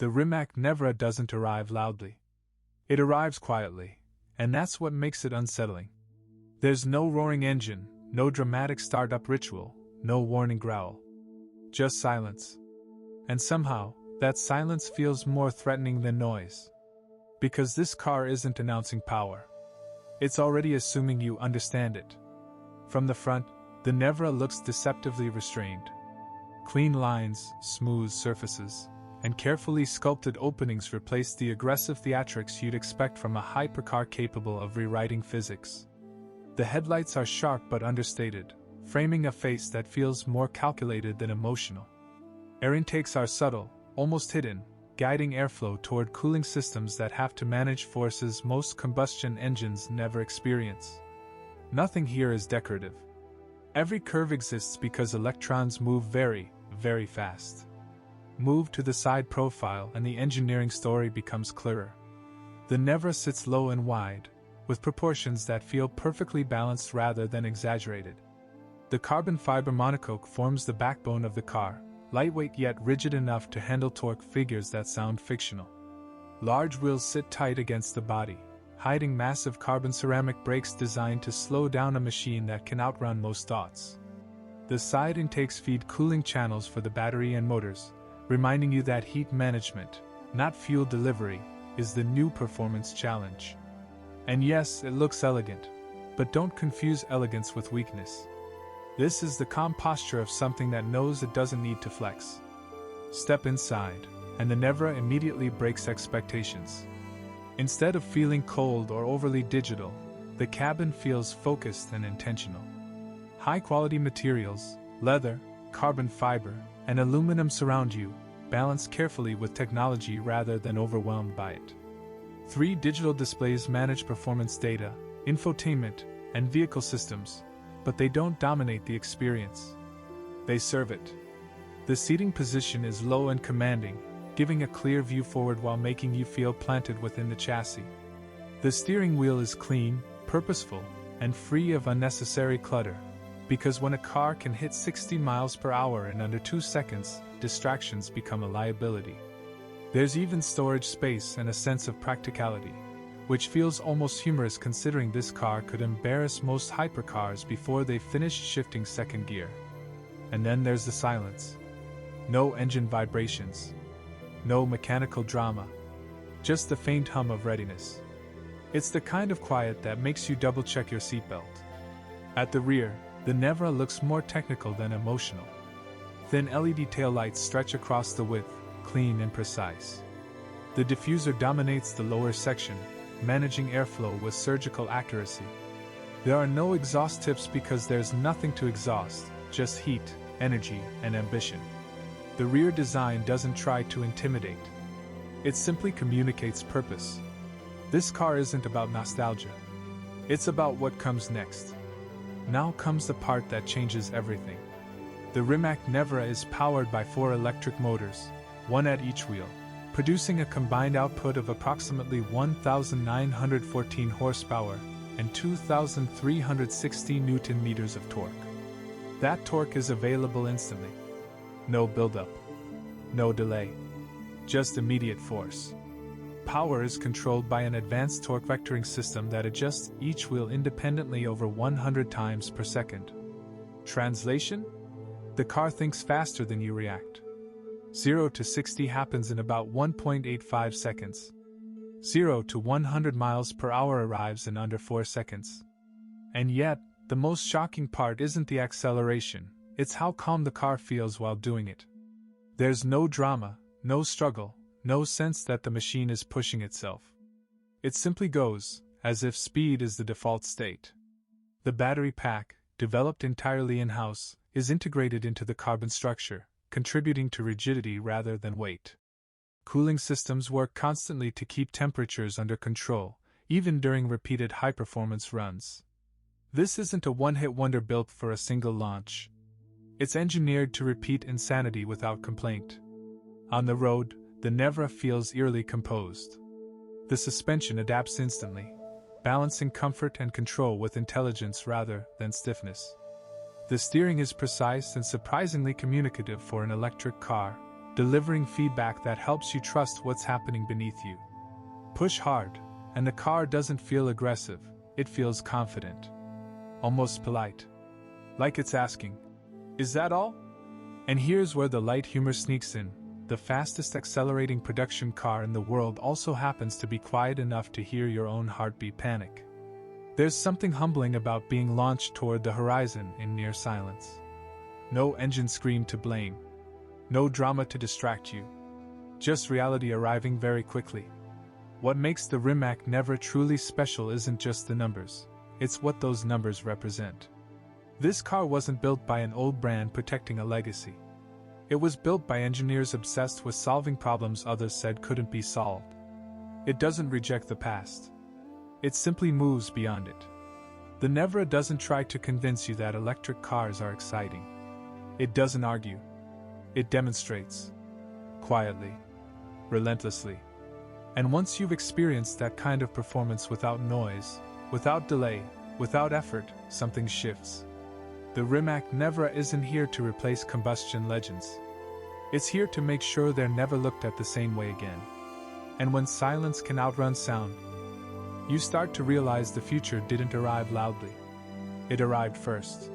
The Rimac Nevera doesn't arrive loudly. It arrives quietly, and that's what makes it unsettling. There's no roaring engine, no dramatic startup ritual, no warning growl. Just silence. And somehow, that silence feels more threatening than noise. Because this car isn't announcing power. It's already assuming you understand it. From the front, the Nevera looks deceptively restrained. Clean lines, smooth surfaces, and carefully sculpted openings replace the aggressive theatrics you'd expect from a hypercar capable of rewriting physics. The headlights are sharp but understated, framing a face that feels more calculated than emotional. Air intakes are subtle, almost hidden, guiding airflow toward cooling systems that have to manage forces most combustion engines never experience. Nothing here is decorative. Every curve exists because electrons move very, very fast. Move to the side profile and the engineering story becomes clearer. The Nevera sits low and wide, with proportions that feel perfectly balanced rather than exaggerated. The carbon fiber monocoque forms the backbone of the car, lightweight yet rigid enough to handle torque figures that sound fictional. Large wheels sit tight against the body, hiding massive carbon ceramic brakes designed to slow down a machine that can outrun most thoughts. The side intakes feed cooling channels for the battery and motors, reminding you that heat management, not fuel delivery, is the new performance challenge. And yes, it looks elegant, but don't confuse elegance with weakness. This is the calm posture of something that knows it doesn't need to flex. Step inside, and the Nevera immediately breaks expectations. Instead of feeling cold or overly digital, the cabin feels focused and intentional. High-quality materials, leather, carbon fiber, and aluminum surround you, balanced carefully with technology rather than overwhelmed by it. 3 digital displays manage performance data, infotainment, and vehicle systems, but they don't dominate the experience. They serve it. The seating position is low and commanding, giving a clear view forward while making you feel planted within the chassis. The steering wheel is clean, purposeful, and free of unnecessary clutter, because when a car can hit 60 miles per hour in under 2 seconds, distractions become a liability. There's even storage space and a sense of practicality, which feels almost humorous considering this car could embarrass most hypercars before they finish shifting second gear. And then there's the silence. No engine vibrations. No mechanical drama. Just the faint hum of readiness. It's the kind of quiet that makes you double-check your seatbelt. At the rear, the Nevera looks more technical than emotional. Thin LED taillights stretch across the width, clean and precise. The diffuser dominates the lower section, managing airflow with surgical accuracy. There are no exhaust tips because there's nothing to exhaust, just heat, energy, and ambition. The rear design doesn't try to intimidate. It simply communicates purpose. This car isn't about nostalgia. It's about what comes next. Now comes the part that changes everything. The Rimac Nevera is powered by 4 electric motors, one at each wheel, producing a combined output of approximately 1,914 horsepower and 2,360 Nm of torque. That torque is available instantly. No buildup. No delay. Just immediate force. Power is controlled by an advanced torque vectoring system that adjusts each wheel independently over 100 times per second. Translation? The car thinks faster than you react. 0 to 60 happens in about 1.85 seconds. 0 to 100 miles per hour arrives in under 4 seconds. And yet, the most shocking part isn't the acceleration, it's how calm the car feels while doing it. There's no drama, no struggle, no sense that the machine is pushing itself. It simply goes, as if speed is the default state. The battery pack, developed entirely in-house, is integrated into the carbon structure, contributing to rigidity rather than weight. Cooling systems work constantly to keep temperatures under control, even during repeated high-performance runs. This isn't a one-hit wonder built for a single launch. It's engineered to repeat insanity without complaint. On the road, the Nevera feels eerily composed. The suspension adapts instantly, balancing comfort and control with intelligence rather than stiffness. The steering is precise and surprisingly communicative for an electric car, delivering feedback that helps you trust what's happening beneath you. Push hard, and the car doesn't feel aggressive, it feels confident. Almost polite. Like it's asking, "Is that all?" And here's where the light humor sneaks in. The fastest accelerating production car in the world also happens to be quiet enough to hear your own heartbeat panic. There's something humbling about being launched toward the horizon in near silence. No engine scream to blame. No drama to distract you. Just reality arriving very quickly. What makes the Rimac Nevera truly special isn't just the numbers, it's what those numbers represent. This car wasn't built by an old brand protecting a legacy. It was built by engineers obsessed with solving problems others said couldn't be solved. It doesn't reject the past. It simply moves beyond it. The Nevera doesn't try to convince you that electric cars are exciting. It doesn't argue. It demonstrates. Quietly. Relentlessly. And once you've experienced that kind of performance without noise, without delay, without effort, something shifts. The Rimac Nevera isn't here to replace combustion legends. It's here to make sure they're never looked at the same way again. And when silence can outrun sound, you start to realize the future didn't arrive loudly. It arrived first.